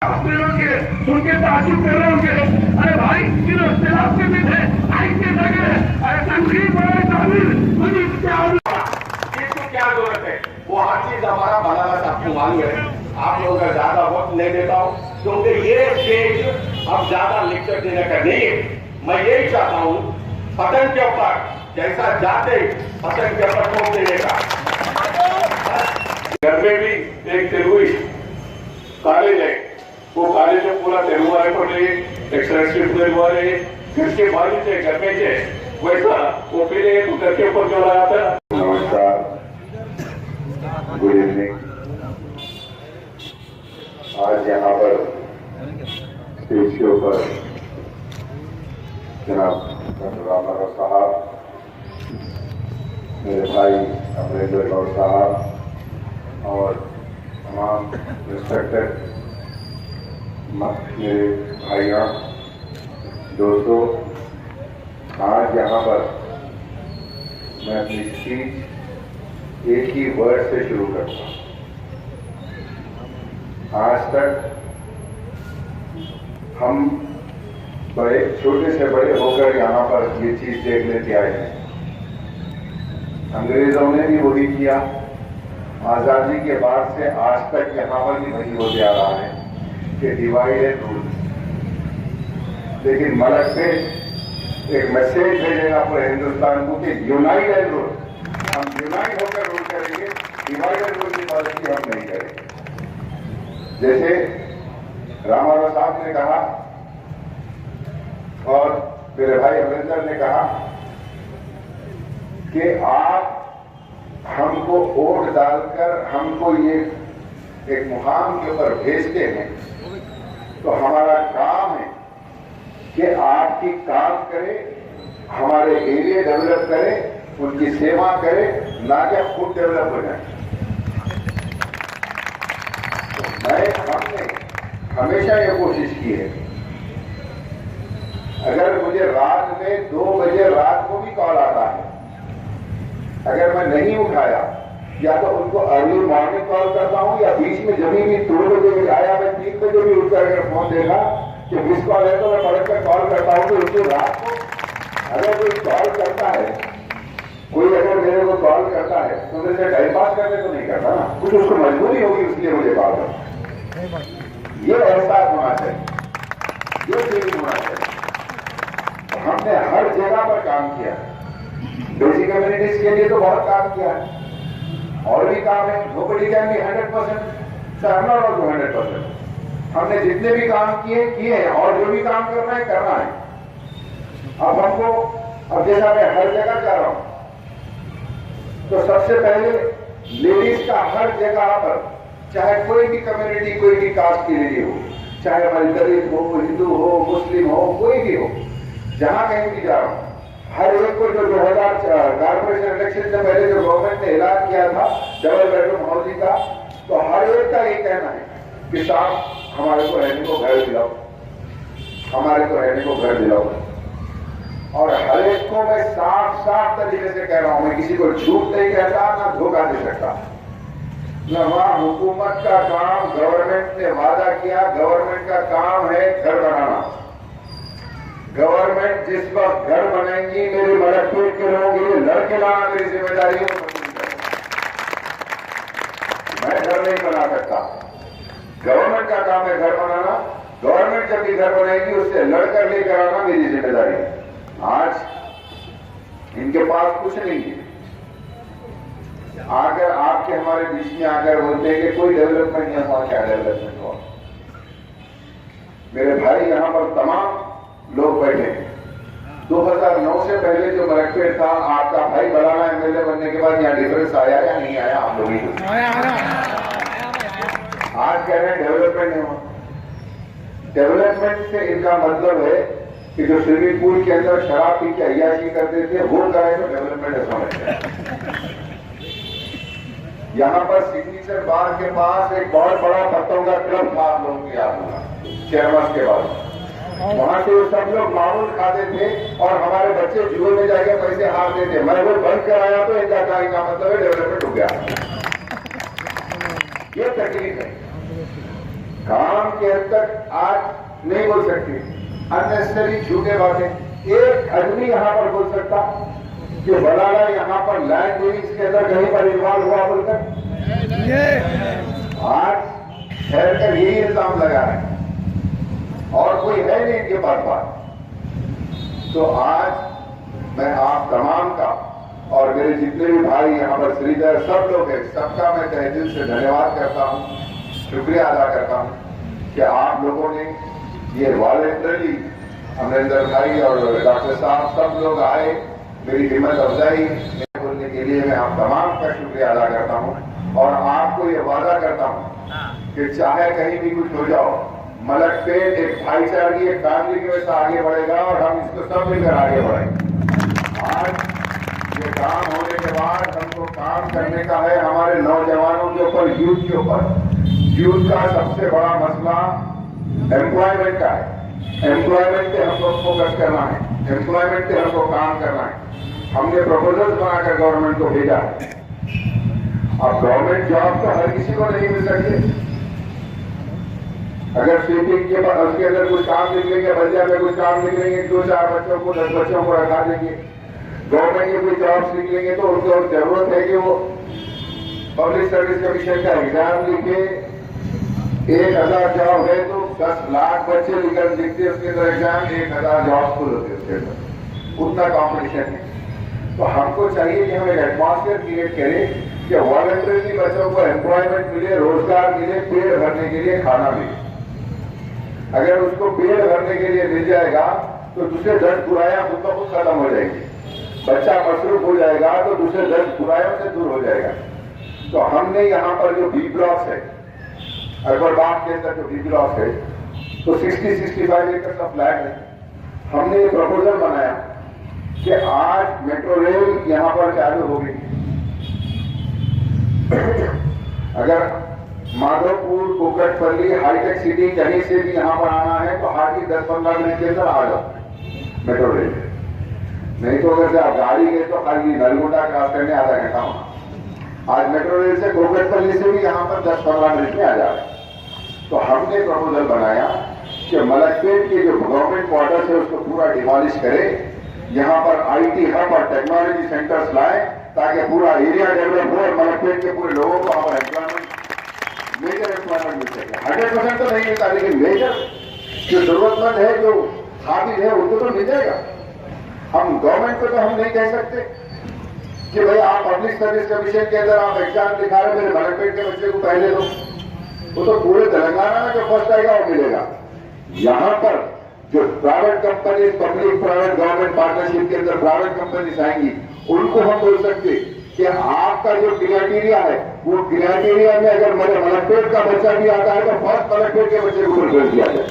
सुन के ताजुब कर रहे होंगे, अरे भाई इन इख्तिलाफ के भी थे, आई के लगे, अरे तनकीद बड़े तामीर, मुझे क्या इसको क्या जरूरत है? वो हर चीज हमारा बनाना आपको मालूम है। आप लोगों का ज्यादा वक्त नहीं देता हूँ क्योंकि ये स्टेज अब ज्यादा लेक्चर देने का नहीं है। मैं यही चाहता हूँ पतन के ऊपर जैसा जाते पतन के ऊपर ठोक देने का। घर में भी एक तेलुगु कॉलेज है, वो कॉलेज में पूरा तेलुगु वाले पढ़े, एक्सलेंसिव तेलुगु वाले, इसके बाजू से घर में से वैसा वो पहले तो घर के ऊपर जो लगा था। नमस्कार, गुड इवनिंग। आज यहाँ पर स्टेज के ऊपर जनाब डॉक्टर रामाराव साहब, मेरे भाई अमरेंद्र गौड़ साहब और तमाम रिस्पेक्टेड मेरे भाइयों दोस्तों, आज यहाँ पर मैं अपनी स्पीच एक ही वर्ड से शुरू करता हूँ। आज तक हम बड़े छोटे से बड़े होकर यहाँ पर ये चीज देख लेते आए हैं। अंग्रेजों ने भी वही किया, आजादी के बाद से आज तक यहाँ पर भी वही होते आ रहा है कि डिवाइड एंड रूल। लेकिन मलक से एक मैसेज भेजेगा पूरे हिंदुस्तान को कि यूनाइट एंड रूल। हम यूनाइट होकर रूल करेंगे, डिवाइड एंड रूल की पॉलिसी हम नहीं करेंगे। जैसे रामाराव साहब ने कहा और मेरे भाई अमरिंदर ने कहा कि आप हमको वोट डालकर हमको ये एक मुकाम के ऊपर भेजते हैं, तो हमारा काम है कि आपकी काम करें, हमारे एरिया डेवलप करें, उनकी सेवा करें, ना कि खुद डेवलप हो जाए। तो हमने हमेशा ये कोशिश की है, अगर मुझे रात में 2 बजे रात को भी कॉल आता है, अगर मैं नहीं उठाया या तो उनको अर्ली मॉर्निंग कॉल करता हूं या बीच में जब भी 2 बजे भी आया, मैं 3 बजे भी उठकर अगर फोन देखा कि मिस कॉल है तो मैं पलट कर कॉल करता हूं। तो उसको रात को अगर कोई कॉल करता है, कोई अगर मेरे को कॉल करता है तो मेरे से टाइम पास करने तो नहीं करता ना, कुछ उसको मजबूरी होगी इसलिए मुझे कॉल करता। ये एहसास होना चाहिए, ये फीलिंग होना चाहिए। हमने हर जगह पर काम किया, बेसिक कम्युनिटीज के लिए तो बहुत काम किया है, और भी काम है। Nobody can be 100%, sir not also 100%। हमने जितने भी काम किए हैं, और जो भी काम करना है करना है। अब हमको, अब जैसा मैं हर जगह जा रहा हूं, तो सबसे पहले लेडीज का हर जगह पर, चाहे कोई भी कम्युनिटी, कोई भी कास्ट की लेडी हो, चाहे हमारी दलित हो, हिंदू हो, मुस्लिम हो, कोई भी हो, जहां कहीं भी जा रहा हूं, हर एक को जो 2000 कॉर्पोरेशन इलेक्शन से पहले जो गवर्नमेंट ने ऐलान किया था डबल बेडरूम हाउसिंग का, तो हर एक का ये कहना है कि साहब हमारे को रहने को घर दिलाओ, हमारे को रहने को घर दिलाओ। और हर एक को मैं साफ साफ तरीके से कह रहा हूं, मैं किसी को झूठ नहीं कहता, ना धोखा दे सकता। न वहां हुकूमत का काम, गवर्नमेंट ने वादा किया, गवर्नमेंट का काम है घर बनाना। गवर्नमेंट जिस वक्त घर बनेंगी, मेरे मलकपेट के लोगों के लिए लड़के लाना मेरी जिम्मेदारी है। मैं घर नहीं बना सकता, गवर्नमेंट का काम है घर बनाना। गवर्नमेंट जब भी घर बनेगी उससे लड़कर लेकर आना मेरी जिम्मेदारी है। आज इनके पास कुछ नहीं है, आकर आपके हमारे बीच में आकर बोलते हैं कि कोई डेवलपमेंट नहीं हुआ। क्या डेवलपमेंट हुआ? मेरे भाई यहाँ पर तमाम लोग बैठे हैं। 2009 से पहले जो मलकपेट था, आपका भाई बलाना एमएलए बनने के बाद यहाँ डिफरेंस आया या नहीं आया? आप लोग ही आज कह रहे हैं डेवलपमेंट नहीं हुआ। डेवलपमेंट से इनका मतलब है कि जो स्विमिंग पूल के अंदर शराब पी के अय्याशी करते थे वो करें तो डेवलपमेंट समझते हैं। यहाँ पर सिग्नेचर बार के पास एक बहुत बड़ा पत्तों का क्लब था, आप लोगों की याद होगा, चेयरमैन के बाद। वहां से सब लोग मामूल खाते थे और हमारे बच्चे जुए में जाके पैसे हारते थे। मैं वो बंद कराया तो इनका कार्य का मतलब है डेवलपमेंट हो गया। ये तकलीफ है। काम के हद तक आज नहीं बोल सकते, अननेसेसरी झूठे बातें। एक आदमी यहां पर बोल सकता कि बलाला यहां पर लैंड डीलिंग्स के अंदर कहीं पर इन्वॉल्व हुआ बोलकर? आज शहर का यही इल्जाम लगा है और कोई है नहीं इनके पास बात। तो आज मैं आप तमाम का और मेरे जितने भी भाई यहाँ पर श्रीधर सब लोग हैं, सबका मैं तहे दिल से धन्यवाद करता हूँ, शुक्रिया अदा करता हूँ कि आप लोगों ने ये वॉलेंटरली, अमरिंदर भाई और डॉक्टर साहब सब लोग आए, मेरी हिम्मत अफजाई बोलने के लिए मैं आप तमाम का शुक्रिया अदा करता हूँ। और आपको ये वादा करता हूँ कि चाहे कहीं भी कुछ हो जाओ, मलकपेट एक भाईचारे एक फैमिली की वजह से आगे बढ़ेगा और हम इसको सब मिलकर आगे बढ़ेंगे। आज ये काम होने के बाद हमको काम करने का है हमारे नौजवानों के ऊपर, यूथ के ऊपर। यूथ का सबसे बड़ा मसला एम्प्लॉयमेंट का है। एम्प्लॉयमेंट पे हमको फोकस करना है, एम्प्लॉयमेंट पे हमको काम करना है। हमने प्रपोजल बनाकर गवर्नमेंट को भेजा है। अब गवर्नमेंट जॉब तो हर किसी को नहीं मिल सकती। अगर स्वीपिंग के उसके अंदर कुछ काम निकलेंगे, बल्दिया में कुछ काम निकलेंगे, 2-4 बच्चों को 10 बच्चों को रखा देंगे। गवर्नमेंट के कोई जॉब्स निकलेंगे तो उनको जरूरत है कि वो पब्लिक सर्विस कमीशन का एग्जाम लिखे। 1000 जॉब है तो 10 लाख बच्चे लिखते उसके अंदर एग्जाम, 1000 जॉब खुल होते उसके अंदर, उतना कॉम्पिटिशन है। तो हमको चाहिए कि हम एक एटमॉस्फेयर क्रिएट करें कि वॉलंटरीली बच्चों को एम्प्लॉयमेंट मिले, रोजगार मिले, पेट भरने के लिए खाना मिले। अगर उसको पेट भरने के लिए मिल जाएगा तो दूसरे 10 बुराइयां खुद ब खुद खत्म हो जाएंगी। बच्चा मसरूफ हो जाएगा तो दूसरे 10 बुराइयों से दूर हो जाएगा। तो हमने यहाँ पर जो बी ब्लॉक्स है, अकबरबाग के अंदर जो बी ब्लॉक है, तो 60-65 एकड़ का फ्लैट है। हमने ये प्रपोजल बनाया कि आज मेट्रो रेल यहाँ पर चालू होगी। अगर माधवपुर, कुकटपल्ली, हाईटेक सिटी कहीं से भी यहाँ पर आना है तो हार्डली 10-15 मिनट के अंदर आ जाओ मेट्रो रेल। नहीं तो अगर आप गाड़ी गए तो खाली नलगुंडा क्रॉस करने आधा घंटा होना। आज मेट्रो रेल से कुकटपल्ली से भी यहाँ पर 10-15 मिनट में आ जाए। तो हमने प्रपोजल बनाया कि मलकपेट के जो गवर्नमेंट क्वार्टर्स है उसको पूरा डिमोलिश करे, यहाँ पर IT हब और टेक्नोलॉजी सेंटर्स लाए ताकि पूरा एरिया डेवलप हो और मलकपेट के पूरे लोगों को हमारा एम्प्लॉयमेंट, मेजर एम्प्लॉयमेंट मिल सके। 100% तो नहीं मिलता, लेकिन मेजर जो जरूरतमंद है, जो काबिल है, उनको तो मिल जाएगा। हम गवर्नमेंट को तो हम नहीं कह सकते कि भाई आप पब्लिक सर्विस कमीशन के अंदर आप एग्जाम दिखा रहे, मेरे मलकपेट के बच्चे को पहले दो। वो तो पूरे तेलंगाना में जो फर्स्ट आएगा वो मिलेगा। यहाँ पर जो private company, public private government partnership के अंदर प्राइवेट कंपनीज आएंगी, उनको हम बोल सकते कि आपका जो क्राइटेरिया है वो क्राइटेरिया में अगर मेरे मलकपेट का बच्चा भी आता है तो फर्स्ट मलकपेट के बच्चे को प्रेफर किया जाए।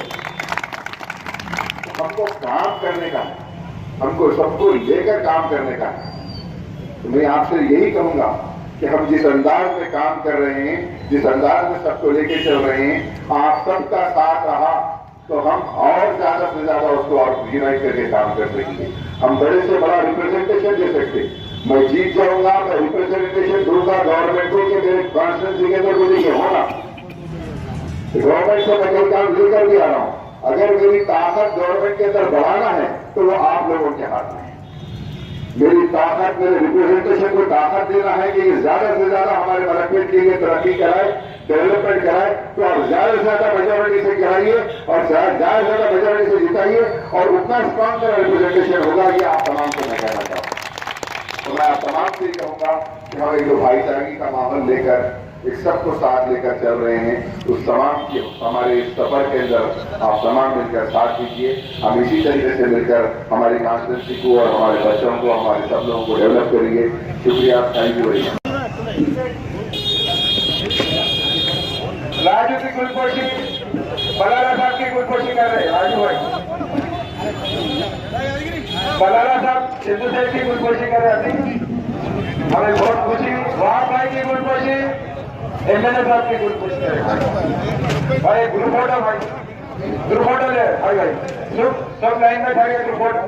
तो हमको काम करने का है, हमको सबको लेकर काम करने का है। तो मैं आपसे यही कहूंगा कि हम जिस अंदाज में काम कर रहे हैं, जिस अंदाज में सबको लेके चल रहे हैं, आप सबका साथ रहा तो हम और ज्यादा से ज्यादा उसको और यूनाइट करके काम कर सकेंगे। हम बड़े से बड़ा रिप्रेजेंटेशन दे सकते। मैं जीत जाऊंगा, मैं रिप्रेजेंटेशन दूंगा गवर्नमेंट को कि मेरे कॉन्स्टिट्यूंसी के अंदर मुझे ये होना। गवर्नमेंट से मैं कई काम लेकर भी आ रहा हूं। अगर मेरी ताकत गवर्नमेंट के अंदर बढ़ाना है तो वो आप लोगों के हाथ में है। मेरी ताकत, मेरे रिप्रेजेंटेशन को ताकत देना है कि ज्यादा से ज्यादा हमारे मलकपेट के लिए तरक्की कराए, डेवलपमेंट कराए। तो आप ज्यादा से ज्यादा मेजोरिटी से कराइए और ज्यादा से ज्यादा मेजोरिटी से जिताइए और उतना स्ट्रॉन्ग मेरा रिप्रेजेंटेशन होगा। ये आप तमाम को मैं कहना चाहूँ। तो मैं आप तमाम से कहूंगा कि हम एक भाईचारे का माहौल लेकर, एक सबको साथ लेकर चल रहे हैं। उस तमाम की हमारे इस सफर के अंदर आप तमाम मिलकर साथ दीजिए। हम इसी तरीके से मिलकर हमारी कॉन्स्टिट्यूंसी को और हमारे बच्चों को, हमारे सब लोगों को डेवलप करेंगे। शुक्रिया, thank you very much. Raju की गुलपोशी, बलाला साहब की गुलपोशी कर रहे हैं। राजू भाई, बलाला साहब सिद्धू सेठ की गुलपोशी कर रहे हैं। हमें बहुत खुशी। वाह भाई की गुलपोशी, MLA साहब की गुलपोशी कर रहे हैं। भाई ग्रुप फोटो, भाई ग्रुप फोटो ले भाई, भाई सब लाइन में खड़े ग्रुप फोटो।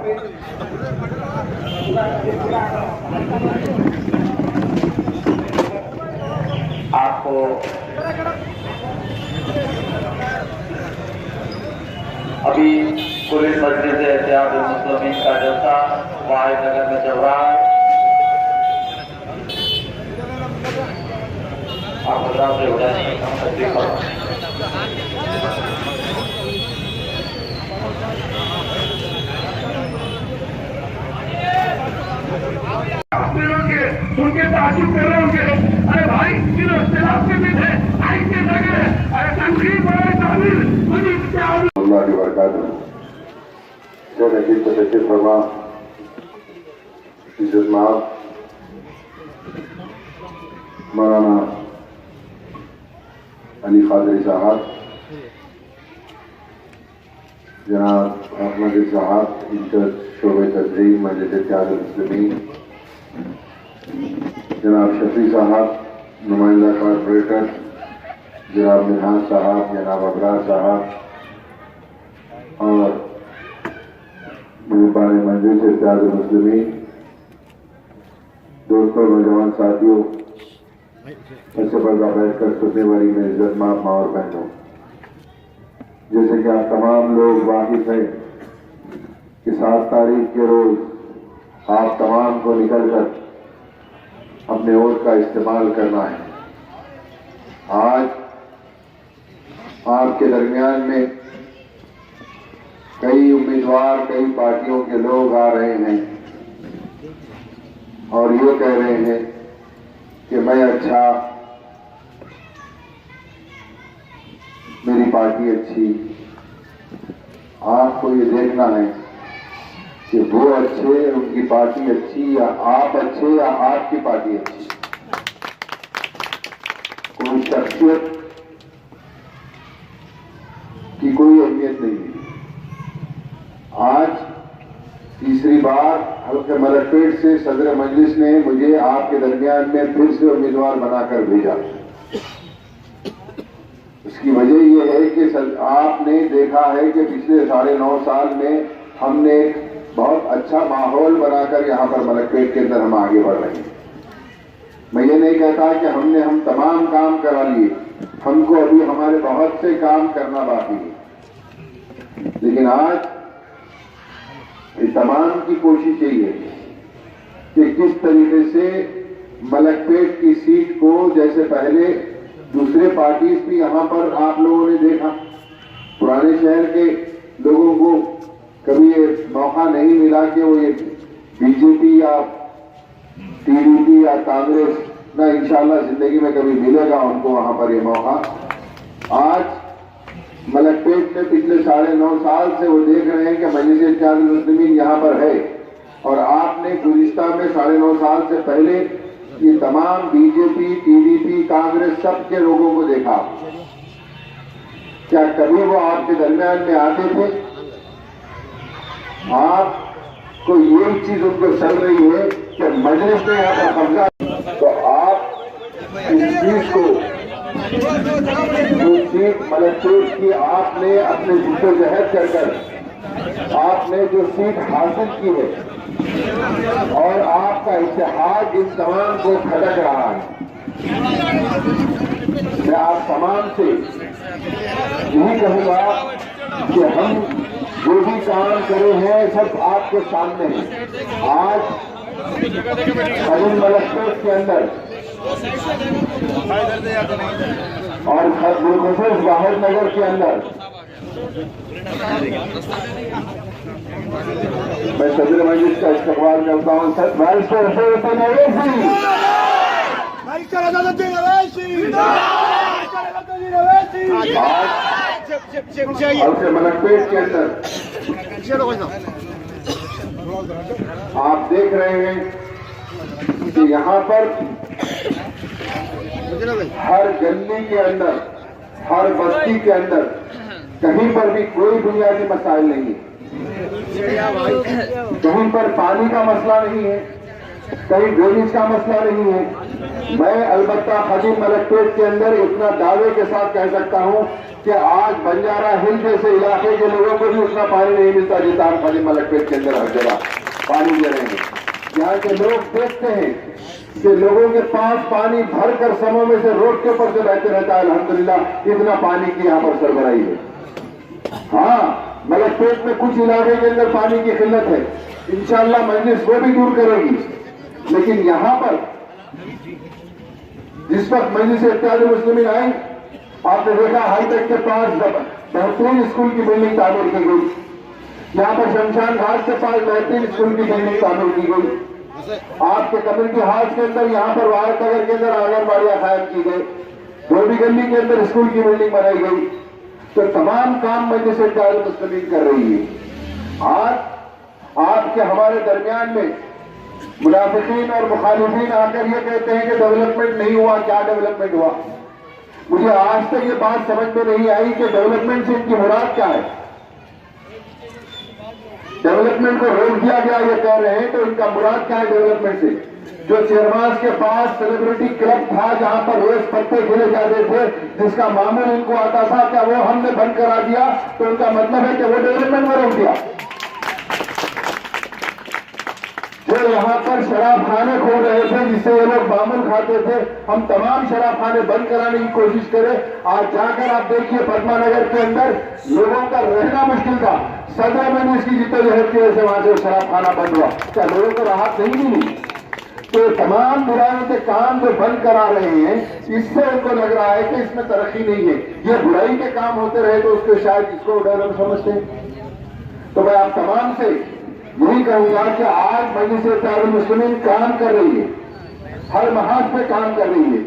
आप आपको अभी पुलिस मस्जिद एहतियात मुस्लिमीन का जलसा वाहिद नगर में चल रहा है। आप हजरात से हो जाए हम तकलीफ सुन के ताजुब कर रहे होंगे, अरे भाई इन इख्तिलाफ के भी थे आई के जगह, अरे तनकीद बड़े तामीर मुझे क्या अल्लाह की बरकत से नजीब तशक्कुर फरमा इज्जतमाब मौलाना अली कादरी साहब, जनाब अहमद साहब इंचार्ज शोबे तदरीन मजलिस इत्तेहाद मुस्लिमीन, जनाब शफी साहब नुमाइंदा कॉर्पोरेटर, जनाब मिनहाज साहब, जनाब अबरार साहब और मेहरबान मजलिस इत्तेहाद मुस्लिमीन, दोस्तों नौजवान साथियों, ऐसे पर्दा बैठकर सुनने वाली मेरी इज्जतमाब माँ और बहनों, जैसे कि आप तमाम लोग वाकिफ हैं कि 7 तारीख के रोज आप तमाम को निकलकर अपने वोट का इस्तेमाल करना है। आज आपके दरमियान में कई उम्मीदवार, कई पार्टियों के लोग आ रहे हैं और ये कह रहे हैं कि मैं अच्छा, मेरी पार्टी अच्छी। आपको ये देखना है कि वो अच्छे, उनकी पार्टी अच्छी, या आप अच्छे या आपकी पार्टी अच्छी। कोई शख्सियत की कोई अहमियत नहीं है। आज तीसरी बार हल्के मलकपेट से सदर मजलिस ने मुझे आपके दरमियान में फिर से उम्मीदवार बनाकर भेजा। इसकी वजह यह है कि आपने देखा है कि पिछले 9.5 साल में हमने एक बहुत अच्छा माहौल बनाकर यहाँ पर मलकपेट के अंदर हम आगे बढ़ रहे हैं। मैं ये नहीं कहता कि हम तमाम काम करा लिए, हमको अभी हमारे बहुत से काम करना बाकी है, लेकिन आज इस तमाम की कोशिश यही है कि किस तरीके से मलकपेट की सीट को, जैसे पहले दूसरे पार्टीज भी यहाँ पर आप लोगों ने देखा, पुराने शहर के लोगों को कभी ये मौका नहीं मिला कि वो ये बीजेपी या टीडीपी या कांग्रेस, ना इंशाल्लाह जिंदगी में कभी मिलेगा उनको वहां पर ये मौका। आज मलकपेट में पिछले 9.5 साल से वो देख रहे हैं कि मजलिस इत्तेहाद मुस्लिमीन यहाँ पर है, और आपने गुज़िश्ता में 9.5 साल से पहले ये तमाम बीजेपी, टीडीपी, कांग्रेस सबके लोगों को देखा। क्या कभी वो आपके दरमियान में आते थे? आपको यही चीज उनको चल रही है कि मजलिस में यहाँ पर कब्जा, तो आप इस चीज को, जो सीट मलकपेट की आपने अपने जिद्दोजहद कर आपने जो सीट हासिल की है और आपका इत्तेहाद इन तमाम को खटक रहा है, मैं आप तमाम से यही कहूंगा कि हम जो भी काम करे हैं सब आपके सामने है। आज मलकपेट के अंदर और बिलखुसूस वाहिद नगर के अंदर मैं सदर मजलिस का इस्तकबाल करता हूँ। हल्के मलकपेट के अंदर आप देख रहे हैं कि यहाँ पर हर गली के अंदर, हर बस्ती के अंदर कहीं पर भी कोई बुनियादी मसाइल नहीं है। कहीं पर पानी का मसला नहीं है, कहीं ड्रेनेज का मसला नहीं है। मैं अलबत्ता खदीम मलकपेट के अंदर इतना दावे के साथ कह सकता हूं कि आज बंजारा हिल जैसे इलाके के लोगों को भी उतना पानी नहीं मिलता जितना हम खदीम मलकपेट के अंदर हर जगह पानी दे रहे हैं। यहाँ के लोग देखते हैं कि लोगों के पास पानी भरकर समों में से रोड के ऊपर से बहते रहता है। अल्हम्दुलिल्लाह इतना पानी की यहाँ पर सरबराही है। हाँ, मलकपेट में कुछ इलाके के अंदर पानी की किल्लत है, इंशाअल्लाह मजलिस वो भी दूर करेगी। लेकिन यहाँ पर जिस वक्त मजलिस इत्तेहाद मुस्लिमीन आई, आपने देखा हाईटेक के पास बेहतरीन स्कूल की बिल्डिंग तामीर की गई, यहाँ पर शमशान घाट के पास बेहतरीन स्कूल की बिल्डिंग तामीर की गई, आपके कम्युनिटी हाउस के अंदर यहाँ पर वायद नगर के अंदर आंगनबाड़ियां कायम की गई, धोबी गली के अंदर स्कूल की बिल्डिंग बनाई गई। तो तमाम काम मजलिस इत्तेहाद मुस्लिमीन कर रही है। आज आपके हमारे दरमियान में मुनाफिकीन और मुखालिफीन आकर ये कहते हैं कि डेवलपमेंट नहीं हुआ। क्या डेवलपमेंट हुआ? मुझे आज तक ये बात समझ में नहीं आई कि डेवलपमेंट से इनकी मुराद क्या है। डेवलपमेंट को रोक दिया गया ये कह रहे हैं, तो इनका मुराद क्या है डेवलपमेंट से? जो चेयरमास के पास सेलिब्रिटी क्लब था जहां पर रोज पत्ते खेले जाते थे, जिसका मामूल इनको आता था, क्या वो हमने बंद करा दिया? तो उनका मतलब है कि वो डेवलपमेंट में रोक दिया। जो यहाँ पर शराब खाने खोल रहे थे जिससे ये लोग मामूल खाते थे, हम तमाम शराब खाने बंद कराने की कोशिश करें। आज जाकर आप देखिए पद्मा नगर के अंदर लोगों का रहना मुश्किल था, 17 महीने इसकी जिद्दोजहद की वजह से वहां से शराब खाना बंद हुआ। क्या लोगों को राहत नहीं मिली? तो तमाम बुराइयों के काम जो बंद करा रहे हैं, इससे उनको लग रहा है कि इसमें तरक्की नहीं है। ये बुराई के काम होते रहे तो उसके शायद इसको डेवलप समझते हैं। तो मैं आप तमाम से यही कहूंगा कि आज मजलिस इत्तेहाद मुस्लिमीन काम कर रही है, हर महाज पे काम कर रही है,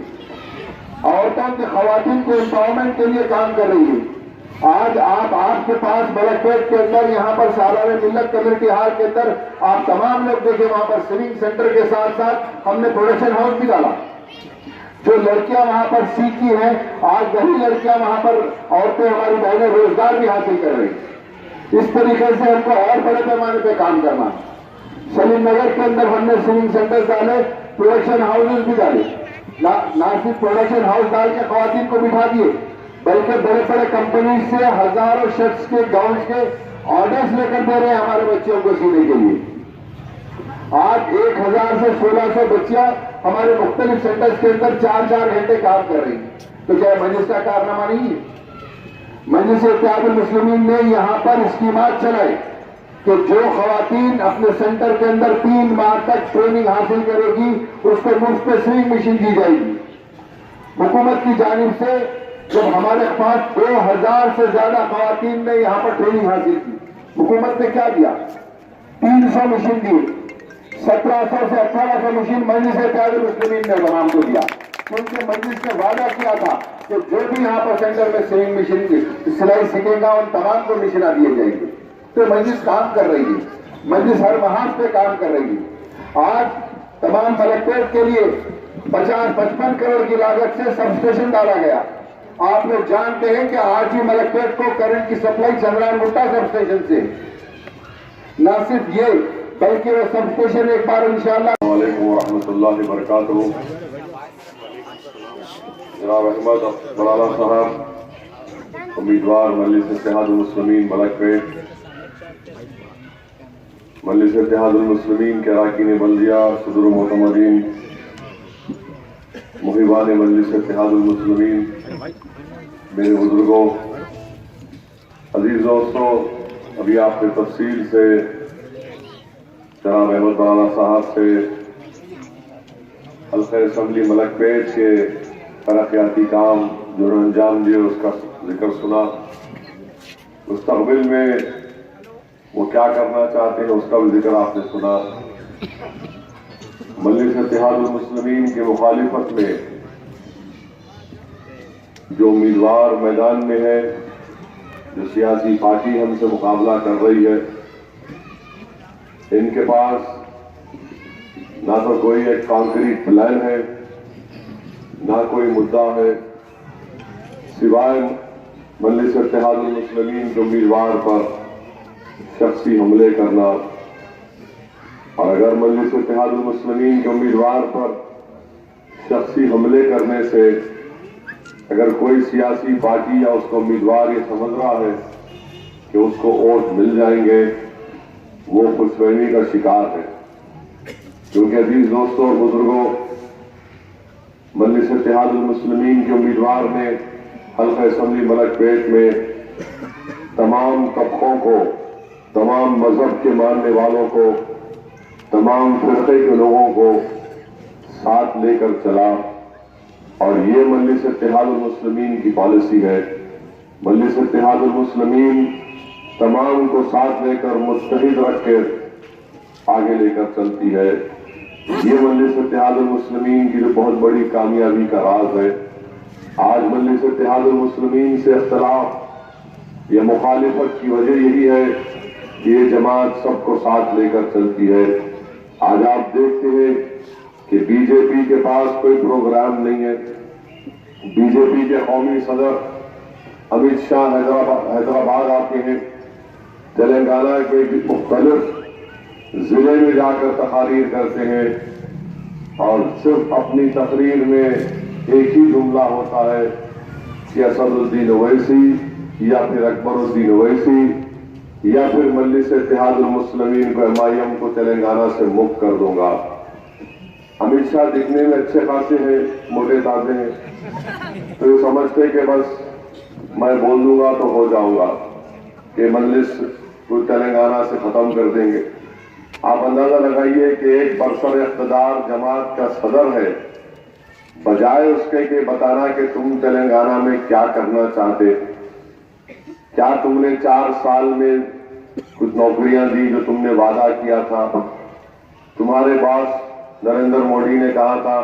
औरतों के खवातीन के एम्पावरमेंट के लिए काम कर रही है। आज आपके पास मलकपेट के अंदर यहाँ पर सालार मिल्लत कम्युनिटी हॉल के अंदर आप तमाम लोग देखें, वहां पर स्विमिंग सेंटर के साथ साथ हमने प्रोडक्शन हाउस भी डाला। जो लड़कियां वहां पर सीखी हैं, आज वही लड़कियां वहां पर औरतें हमारी बहनें रोजगार भी हासिल कर रही हैं। इस तरीके से हमको और बड़े पैमाने पे काम करना। सलीम नगर के अंदर हमने स्विमिंग सेंटर डाले, प्रोडक्शन हाउसेज भी डाले। ना सिर्फ प्रोडक्शन हाउस डाल के खवातीन को बिठा दिए, बल्कि बड़े बड़े कंपनी से हजारों शख्स के गाउन के ऑर्डर्स लेकर दे रहे हैं हमारे बच्चों को सीने के लिए। आज 1000 से 1600 बच्चियां हमारे मुख्तलिफ सेंटर्स के अंदर 4-4 घंटे काम कर रही हैं। तो क्या मजलिस का कारनामा नहीं है? मजलिस इत्तेहाद मुस्लिमीन ने यहाँ पर स्कीमात चलाई कि जो खवातीन अपने सेंटर के अंदर 3 माह तक ट्रेनिंग हासिल करेगी उसको मुफ्त पे स्विंग मशीन दी जाएगी। हुकूमत की जानिब से जब हमारे पास 2000 से ज्यादा खवातीन ने यहाँ पर ट्रेनिंग हासिल की, हुकूमत ने क्या दिया? 300 मशीन दी। 1700 से 1800 मशीन मजलिस इत्तेहाद मुस्लिमीन ने तमाम को दिया, क्योंकि मजलिस ने वादा किया था कि जो भी यहाँ पर सेंटर में स्विंग मशीन की सिलाई सीखेगा उन तमाम को मशीना दिए जाएंगे। तो मजलिस काम कर रही है, मजलिस हर महाज पे काम कर रही है। आज तमाम मलकपेट के लिए 50-55 करोड़ की लागत से सब स्टेशन डाला गया। आप लोग जानते हैं कि आज ही मलकपेट को करंट की supply Chandrayaan Gutta sub station से। न सिर्फ ये बल्कि वो सब स्टेशन एक बार इंशाअल्लाह वरहमतुल्लाहि वबरकातुहू। जनाब अहमद बलाला साहब, उम्मीदवार मजलिस इत्तेहाद मुस्लिमीन मलकपेट, मजलिस इत्तेहाद मुस्लिमीन के अरकान बल्दिया, सदर मोतमदीन, मुहिबान मजलिस इत्तेहाद मुस्लिमीन, मेरे बुजुर्गों, अजीज दोस्तों, अभी आपने तफसील से जनाब अहमद बलाला साहब से हल्का असम्बली मलकपेट के तरक्याती काम जो अंजाम दिए उसका जिक्र सुना। मुस्तकबिल में वो क्या करना चाहते हैं उसका भी जिक्र आपने सुना। मजलिस इत्तेहाद मुस्लिमीन की मुखालिफत में जो उम्मीदवार मैदान में है, जो सियासी पार्टी हमसे मुकाबला कर रही है, इनके पास ना तो कोई एक कॉन्क्रीट प्लान है, ना कोई मुद्दा है, सिवाय मजलिस इत्तेहाद मुस्लिमीन के उम्मीदवार पर शख्सी हमले करना। और अगर मजलिस इत्तेहाद मुस्लिमीन के उम्मीदवार पर शख्सी हमले करने से अगर कोई सियासी पार्टी या उसका उम्मीदवार ये समझ रहा है कि उसको वोट मिल जाएंगे, वो खुशफहमी का शिकार है। क्योंकि अजीज दोस्तों और बुजुर्गों, मजलिस इत्तेहादुल मुस्लिमीन के उम्मीदवार ने हल्का असम्बली मलकपेट में तमाम तबकों को, तमाम मजहब के मानने वालों को, तमाम फिरके के लोगों को साथ लेकर चला। और ये मजलिस इत्तेहादुल मुस्लिमीन की पॉलिसी है। मजलिस इत्तेहादुल मुस्लिमीन तमाम को साथ लेकर मुत्तहिद रखकर आगे लेकर चलती है। ये मजलिस इत्तेहादुल मुस्लिमीन की जो बहुत बड़ी कामयाबी का राज है। आज मजलिस इत्तेहादुल मुस्लिमीन से इख्तिलाफ या मुखालिफत की वजह यही है कि ये जमात सबको साथ लेकर चलती है। आज आप देखते हैं कि बीजेपी के पास कोई प्रोग्राम नहीं है। बीजेपी के कौमी सदर अमित शाह हैदराबाद आते हैं, तेलंगाना के मुख्तलिफ जिले में जाकर तकारीर करते हैं और सिर्फ अपनी तकरीर में एक ही जुमला होता है कि असदुद्दीन ओवैसी या फिर अकबरुद्दीन ओवैसी या फिर मजलिस इत्तेहादुल मुस्लिमीन को MIM को तेलंगाना से मुक्त कर दूंगा। अमित शाह दिखने में अच्छे खासे हैं, मोटे ताजे हैं, तो ये समझते कि बस मैं बोल दूंगा तो हो जाऊंगा कि मजलिस को तेलंगाना से खत्म कर देंगे। आप अंदाजा लगाइए कि एक बरसर इख्तिदार जमात का सदर है, बजाय उसके कि बताना कि तुम तेलंगाना में क्या करना चाहते, क्या तुमने 4 साल में कुछ नौकरियां दी जो तुमने वादा किया था। तुम्हारे बॉस नरेंद्र मोदी ने कहा था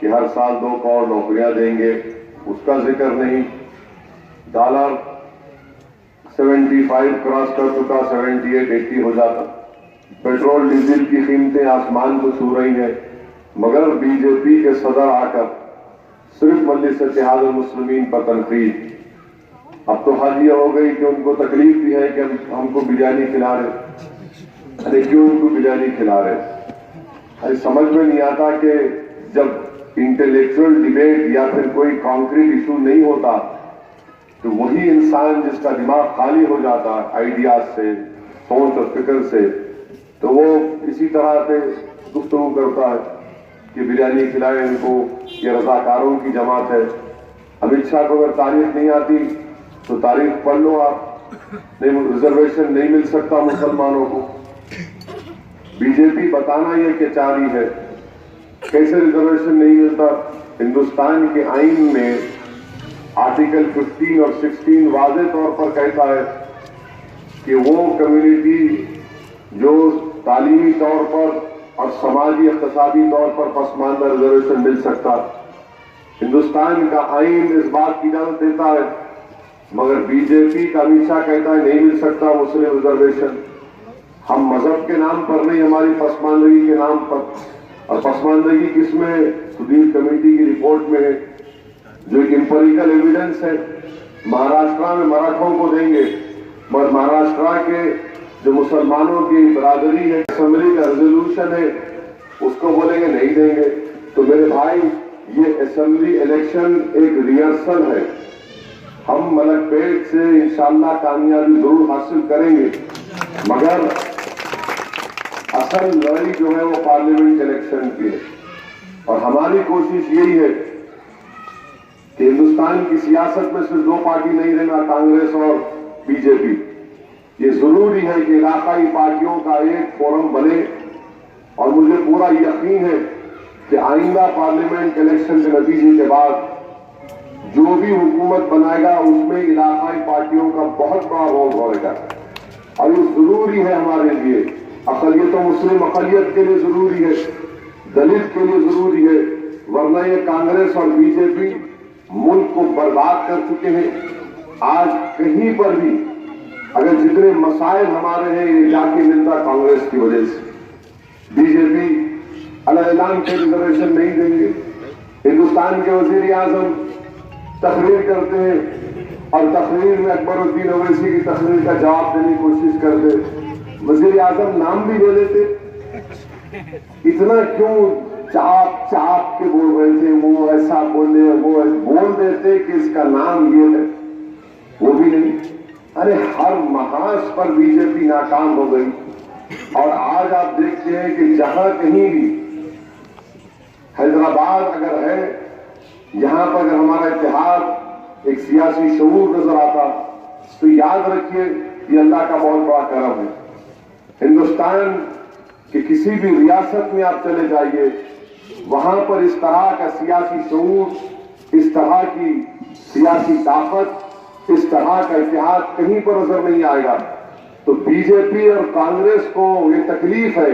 कि हर साल 2 करोड़ नौकरियां देंगे, उसका जिक्र नहीं। डॉलर 75 क्रॉस कर चुका, 78-80 हो जाता। पेट्रोल डीजल की कीमतें आसमान को छू रही हैं, मगर बीजेपी के सदर आकर सिर्फ मजलिस इत्तेहादुल मुस्लिमीन पर तनकीद। अब तो हद ये हो गई कि उनको तकलीफ भी है कि हमको बिरयानी खिला रहे। अरे क्यों उनको बिरयानी खिला रहे? अरे समझ में नहीं आता कि जब इंटेलेक्चुअल डिबेट या फिर कोई कॉन्क्रीट इशू नहीं होता तो वही इंसान जिसका दिमाग खाली हो जाता आइडियाज से, सोच और फिक्र से, तो वो इसी तरह से गुफ्तगू करता है कि बिरयानी खिलाए इनको, ये रजाकारों की जमात है। अमित शाह को अगर तारीख नहीं आती तो तारीख पढ़ लो आप, नहीं रिजर्वेशन नहीं मिल सकता मुसलमानों को। बीजेपी बताना यह कि चाह रही है कैसे रिजर्वेशन नहीं मिलता। हिंदुस्तान के आईन में आर्टिकल 15 और 16 वाज़ेह तौर पर कहता है कि वो कम्युनिटी जो तालीमी तौर पर और समाजी इक़्तिसादी तौर पर पसमानदा रिजर्वेशन मिल सकता। हिंदुस्तान का आईन इस बात की इजाजत देता है, मगर बीजेपी का अमित शाह कहता है नहीं मिल सकता मुस्लिम रिजर्वेशन। हम मजहब के नाम पर नहीं, हमारी पसमानदगी के नाम पर। और पसमानदगी किसमें? सुदीर कमेटी की रिपोर्ट में है, जो एक इंपेरिकल एविडेंस है। महाराष्ट्र में मराठों को देंगे, मगर महाराष्ट्र के जो मुसलमानों की बरादरी है, असेंबली का रेजोल्यूशन है, उसको बोलेंगे नहीं देंगे। तो मेरे भाई, ये असेंबली इलेक्शन एक रिहर्सल है। हम मलकपेट से इंशाअल्लाह कामयाबी जरूर हासिल करेंगे, मगर असल लड़ाई जो है वो पार्लियामेंट इलेक्शन की है। और हमारी कोशिश यही है कि हिंदुस्तान की सियासत में सिर्फ 2 पार्टी नहीं रहना, कांग्रेस और बीजेपी। ये जरूरी है कि इलाकाई पार्टियों का एक फोरम बने। और मुझे पूरा यकीन है कि आइंदा पार्लियामेंट इलेक्शन के नतीजे के बाद जो भी हुकूमत बनाएगा उसमें इलाकाई पार्टियों का बहुत बड़ा रोल होगा। और ये जरूरी है हमारे लिए। अकलियत मुस्लिम अकलियत के लिए जरूरी है, दलित के लिए जरूरी है, वरना ये कांग्रेस और बीजेपी मुल्क को बर्बाद कर चुके हैं। आज कहीं पर भी अगर जितने मसाइल हमारे हैं ये जाके मिलता कांग्रेस की वजह से। बीजेपी अलग-अलग के रिजर्वेशन नहीं देंगे। हिंदुस्तान के वजीर आजम तकरीर करते हैं और तकरीर में अकबरुद्दीन ओवैसी की तकरीर का जवाब देने की कोशिश करते। वजीर आजम नाम भी ले लेते। इतना क्यों चाप चाप के बोल रहे थे, वो ऐसा बोले, वो बोल देते कि इसका नाम ये है, वो भी नहीं। अरे हर महाज पर बीजेपी नाकाम हो गई। और आज आप देखते हैं कि जहां कहीं भी हैदराबाद अगर है यहां पर अगर हमारा इत्तेहाद, एक सियासी शऊर नजर आता तो याद रखिए ये अल्लाह का बहुत बड़ा करम है। हिंदुस्तान के किसी भी रियासत में आप चले जाइए, वहां पर इस तरह का सियासी शऊर, इस तरह की सियासी ताकत, इस तरह का इत्तेहाद कहीं पर नजर नहीं आएगा। तो बीजेपी और कांग्रेस को ये तकलीफ है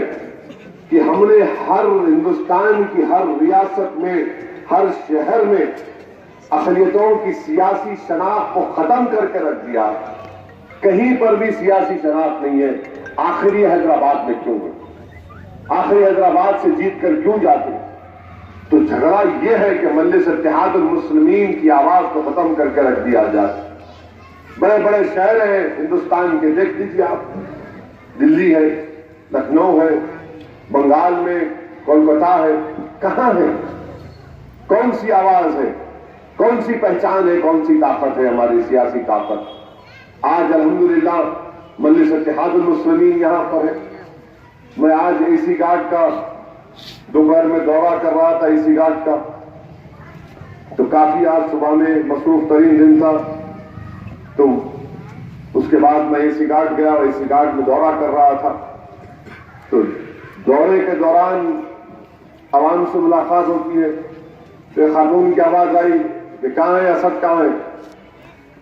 कि हमने हर हिंदुस्तान की हर रियासत में, हर शहर में अक़लियतों की सियासी शनाख्त को खत्म करके रख दिया। कहीं पर भी सियासी शनाख्त नहीं है। आखिरी हैदराबाद में क्यों है? आखिरी हैदराबाद से जीत कर क्यों जाते? तो झगड़ा यह है कि मजलिस इत्तेहादुल मुस्लिमीन की आवाज को खत्म करके रख दिया जाए। बड़े बड़े शहर हैं हिंदुस्तान के, देख लीजिए आप, दिल्ली है, लखनऊ है, बंगाल में कोलकाता है, कहां है? कौन सी आवाज है, कौन सी पहचान है, कौन सी ताकत है हमारी सियासी ताकत? आज अल्हम्दुलिल्लाह मजलिस इत्तेहादुल मुस्लिमीन यहां पर है। मैं आज एसी घाट का दोपहर में दौरा कर रहा था, एसी घाट का, तो काफी आज सुबह में मसरूफ तरीन दिन था। तो उसके बाद मैं एसी घाट गया, एसी घाट में दौरा कर रहा था। तो दौरे के दौरान आवाम से मुलाकात होती है, तो खातून की आवाज आई कि कहां है असद, कहां है?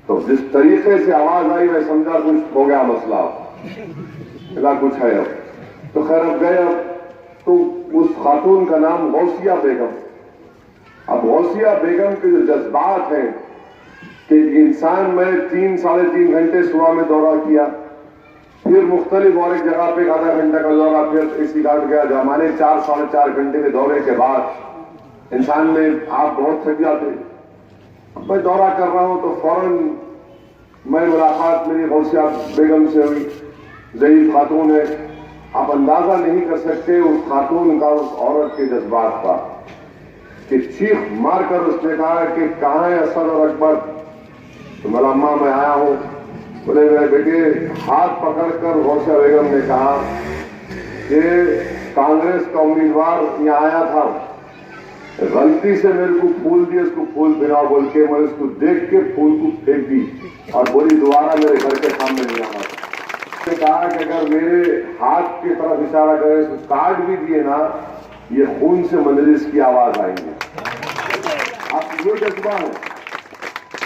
तो जिस तरीके से आवाज आई मैं समझा कुछ हो गया मसला, मिला कुछ है। अब तो खैर अब गए, अब तो उस खातून का नाम गौसिया बेगम। अब गौसिया बेगम के जो जज्बात हैं कि इंसान, मैं 3-3.5 घंटे सुबह में दौरा किया, फिर मुख्तलिफ और एक जगह पे आधा घंटा का दौरा, फिर एसी घाट गया, जमाने 4-4.5 घंटे के दौरे के बाद इंसान में आप बहुत थक जाते। मैं दौरा कर रहा हूं तो फौरन मैं मुलाकात मेरी गौसिया बेगम से हुई। ज़ईफ खातून है, आप अंदाजा नहीं कर सकते उस खातून का, उस औरत के जज्बात का, कि चीख मारकर उसने कहा कि कहां है असद और अकबर? तो बोला अम्मा मैं आया हूं। बोले मेरे बेटे, हाथ पकड़कर गौसिया बेगम ने कहा कि कांग्रेस का उम्मीदवार यहां आया था, गलती से मेरे को फूल दिए, उसको फूल पिलाओ बोल के मैं उसको देख के फूल को फेंक दी और बोली दोबारा मेरे घर के सामने नहीं आना। उसने कहा कि अगर मेरे हाथ की तरफ इशारा करे तो काट भी दिए ना, ये खून से मजलिस की आवाज आएंगे। अब ये जज्बा है,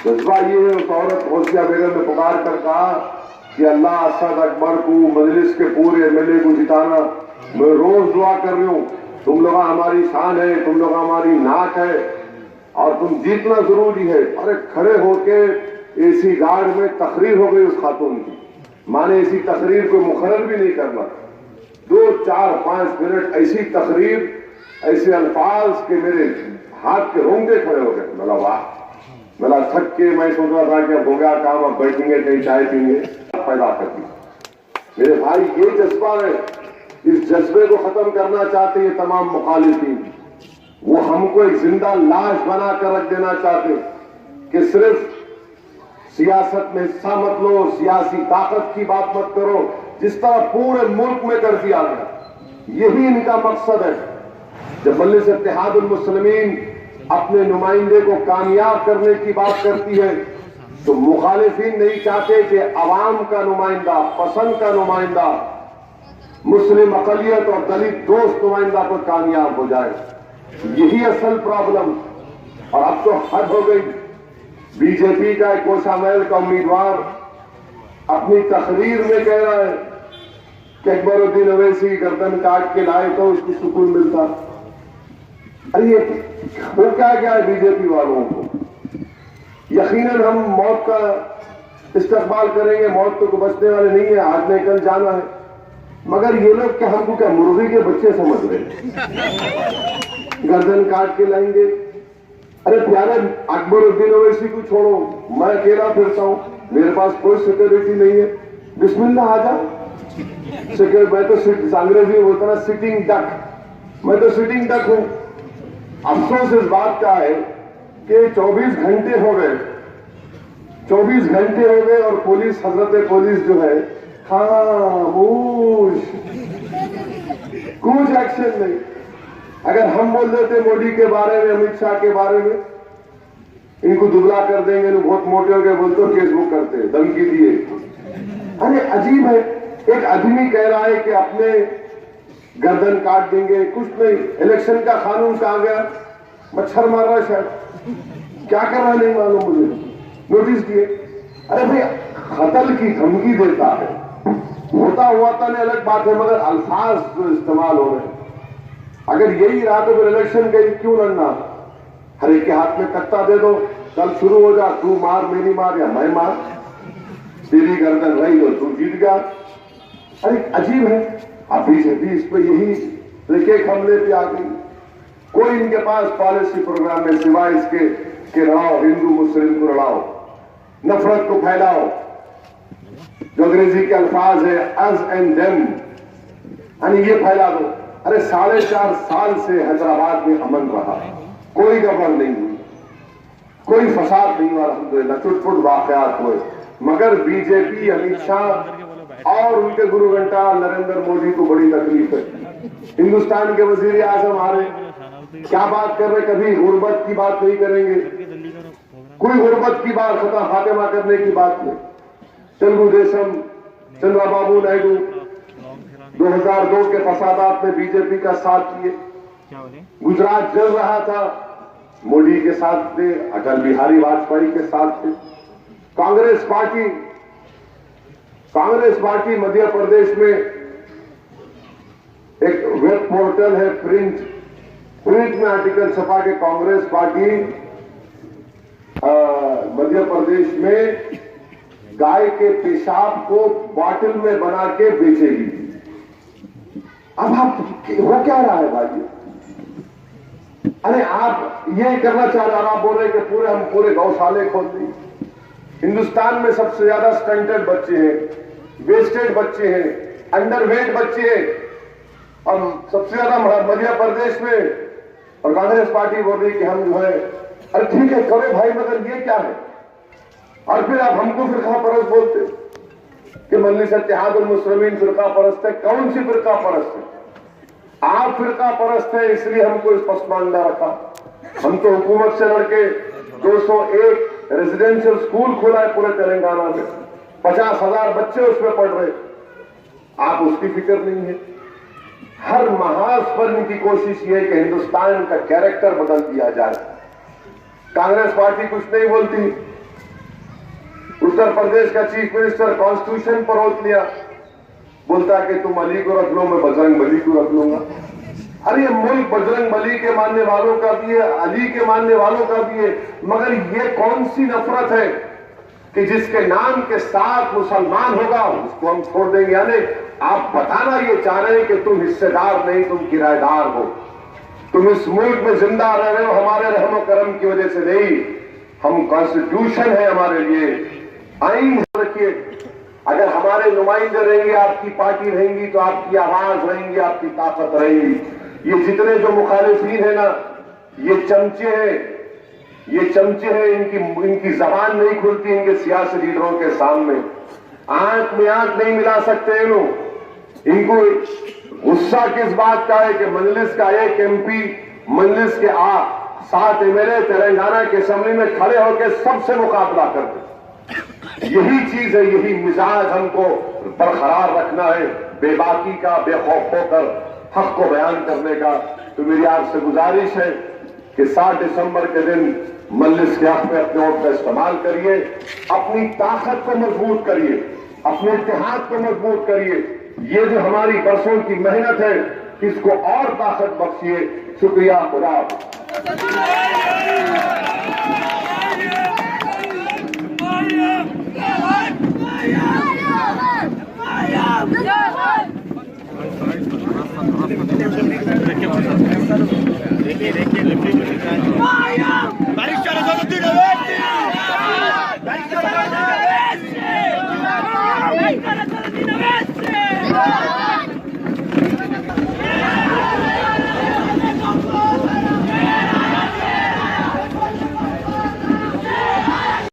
जज्बा ये है। उस औरत गौसिया बेगम ने पुकार कर कहा कि अल्लाह असद अकबर को, मजलिस के पूरे एमएलए को जिताना। मैं रोज दुआ कर रही हूं, तुम लोग हमारी शान है, तुम लोग हमारी नाक है और तुम जीतना जरूरी है। अरे खड़े होके एसी घाट में तकरीर हो गई उस खातून की। माने ऐसी तकरीर को मुखर्रर भी नहीं करना, 2-4-5 मिनट ऐसी तकरीर, ऐसे अल्फाज के मेरे हाथ के रोंगे खड़े हो गए। बोला वाह, बोला थक के मैं सोच रहा था कि अब हो गया काम, अब बैठेंगे कहीं चाय पीएंगे, पैदा कर दी। मेरे भाई ये जज्बा है, इस जज्बे को खत्म करना चाहते हैं तमाम मुखालिफिन। वो हमको एक जिंदा लाश बनाकर रख देना चाहते कि सिर्फ सियासत में हिस्सा मत लो, सियासी ताकत की बात मत करो, जिस तरह पूरे मुल्क में कर दिया गया। यही इनका मकसद है। जब मजलिस इत्तेहादुल मुस्लिमीन अपने नुमाइंदे को कामयाब करने की बात करती है तो मुखालिफिन नहीं चाहते कि अवाम का नुमाइंदा, पसंद का नुमाइंदा, मुस्लिम अकलियत और दलित दोस्त नुमाइंदा पर कामयाब हो जाए। यही असल प्रॉब्लम। और अब तो हद हो गई। बीजेपी का एक कोषामहल का उम्मीदवार अपनी तकरीर में कह रहा है कि अकबरुद्दीन अवैसी गर्दन काट के लाए तो उसको सुकून मिलता। अरे ये वो क्या है बीजेपी वालों को? यकीनन हम मौत का इस्तेमाल करेंगे, मौत तो बचने वाले नहीं है, आज नहीं कल जाना है। मगर ये लोग क्या हमको क्या मुर्गी के बच्चे समझ रहे? गर्दन काट के लाएंगे। अरे प्यारे अकबरुद्दीन अवैसी को छोड़ो, मैं अकेला फिरता हूं, मेरे पास कोई सिक्योरिटी नहीं है, बिस्मिल्लाह आजा। मैं तो अंग्रेजी में बोलता ना सिटिंग डक, मैं तो सिटिंग डक हूं। अफसोस इस बात का है कि 24 घंटे हो गए, 24 घंटे हो गए और पुलिस, हजरत पुलिस जो है खामोश, कुछ एक्शन नहीं। अगर हम बोल देते मोदी के बारे में, अमित शाह के बारे में, इनको दुबला कर देंगे, इनको बहुत मोटे हो गए बोलते हो, केस बुक करते, धमकी दिए। अरे अजीब है, एक आदमी कह रहा है कि अपने गर्दन काट देंगे, कुछ नहीं। इलेक्शन का कानून कहाँ गया? मच्छर मार रहा है शायद, क्या कर रहा है नहीं मालूम मुझे, नोटिस दिए। अरे भाई कत्ल की धमकी देता है, होता हुआ था नहीं अलग बात है, मगर अल्फाज जो इस्तेमाल हो रहे हैं, अगर यही रहा तो फिर इलेक्शन के क्यों लड़ना? हर एक के हाथ में कट्टा दे दो, कल शुरू हो जा, तू मार मेरी मार या मैं मार, तेरी गर्दन रही तो तू जीत गया। अरे अजीब है, अभी से भी इस पे यही एक हमले पे आ गई। कोई इनके पास पॉलिसी प्रोग्राम है सिवाय इसके कि लड़ाओ, हिंदू मुस्लिम को लड़ाओ, नफरत को फैलाओ, जो अंग्रेजी के अल्फाज है अस एंड देम, यानी ये फैला दो। अरे 4.5 साल से हैदराबाद में अमन रहा, कोई गड़बड़ नहीं हुई, कोई फसाद नहीं हुआ, अल्हम्दुलिल्लाह, चुटपुट वाकयात हुए, मगर बीजेपी, अमित शाह और उनके गुरु घंटा नरेंद्र मोदी को बड़ी तकलीफ है। हिंदुस्तान के वजीर आजम आ रहे, क्या बात कर रहे, कभी गुर्बत की बात नहीं करेंगे, कोई गुर्बत की बात खत्म फातिमा करने की बात नहीं। तेलुगु देशम चंद्रबाबू नायडू 2002 के फसादात में बीजेपी का साथ दिए, गुजरात जल रहा था, मोदी के साथ थे, अटल बिहारी वाजपेयी के साथ थे। कांग्रेस पार्टी मध्य प्रदेश में एक वेब पोर्टल है, प्रिंट में आर्टिकल छपा के कांग्रेस पार्टी मध्य प्रदेश में गाय के पेशाब को बॉटल में बना के बेचेगी। अब आप वो क्या रहा है भाई? अरे आप ये करना चाह रहे हैं, आप बोल रहे हैं कि हम पूरे गौशाले खोल दें। हिंदुस्तान में सबसे ज्यादा स्टंटेड बच्चे हैं, वेस्टेड बच्चे हैं, अंडरवेट बच्चे हैं, और सबसे ज्यादा मध्य प्रदेश में। और कांग्रेस पार्टी बोल रही कि हम जो है, अरे ठीक है करे भाई, मगर ये क्या है? और फिर आप हमको फिरका परस्त बोलते कि मजलिस इत्तेहादुल मुस्लिमीन फिरका परस्त है। कौन सी फिरका परस्त है? आप फिरका परस्त है, इसलिए हमको इस पसमानदा रखा। हम तो हुकूमत से लड़के 201 रेजिडेंशियल स्कूल खोला है पूरे तेलंगाना में, 50,000 बच्चे उसमें पढ़ रहे, आप उसकी फिक्र नहीं है। हर महाज पर इनकी कोशिश ये है कि हिंदुस्तान का कैरेक्टर बदल दिया जाए। कांग्रेस पार्टी कुछ नहीं बोलती। उत्तर प्रदेश का चीफ मिनिस्टर कॉन्स्टिट्यूशन पर रोक लिया, बोलता है कि तुम अली को रख लो, मैं बजरंग बली को रख लूंगा। अरे ये मुल्क बजरंग बली के मानने वालों का भी है, अली के मानने वालों का भी है, मगर ये कौन सी नफरत है कि जिसके नाम के साथ मुसलमान होगा उसको हम छोड़ देंगे? यानी आप बताना ये चाह रहे हैं कि तुम हिस्सेदार नहीं, तुम किराएदार हो, तुम इस मुल्क में जिंदा रह रहे हो हमारे रहमो करम की वजह से नहीं, हम कॉन्स्टिट्यूशन है हमारे लिए, आइन रखिए। अगर हमारे नुमाइंदे रहेंगे, आपकी पार्टी रहेंगी, तो आपकी आवाज रहेंगी, आपकी ताकत रहेगी। ये जितने जो मुखालिफीन है ना, ये चमचे हैं, इनकी जबान नहीं खुलती इनके सियासी लीडरों के सामने, आंख में आंख नहीं मिला सकते इनको गुस्सा किस बात का है कि मजलिस का एक एमपी, मजलिस के 7 एमएलए तेलंगाना के असेंबली में खड़े होकर सबसे मुकाबला करते। यही चीज है, यही मिजाज हमको बरकरार रखना है, बेबाकी का, बेखौफ होकर हक को बयान करने का। तो मेरी आपसे गुजारिश है कि 7 दिसंबर के दिन मजलिस के हक में अपने वोट का इस्तेमाल करिए, अपनी ताकत को मजबूत करिए, अपने इत्तेहाद को मजबूत करिए। ये जो हमारी बरसों की मेहनत है, इसको और ताकत बख्शिए। शुक्रिया, खुदा देखिए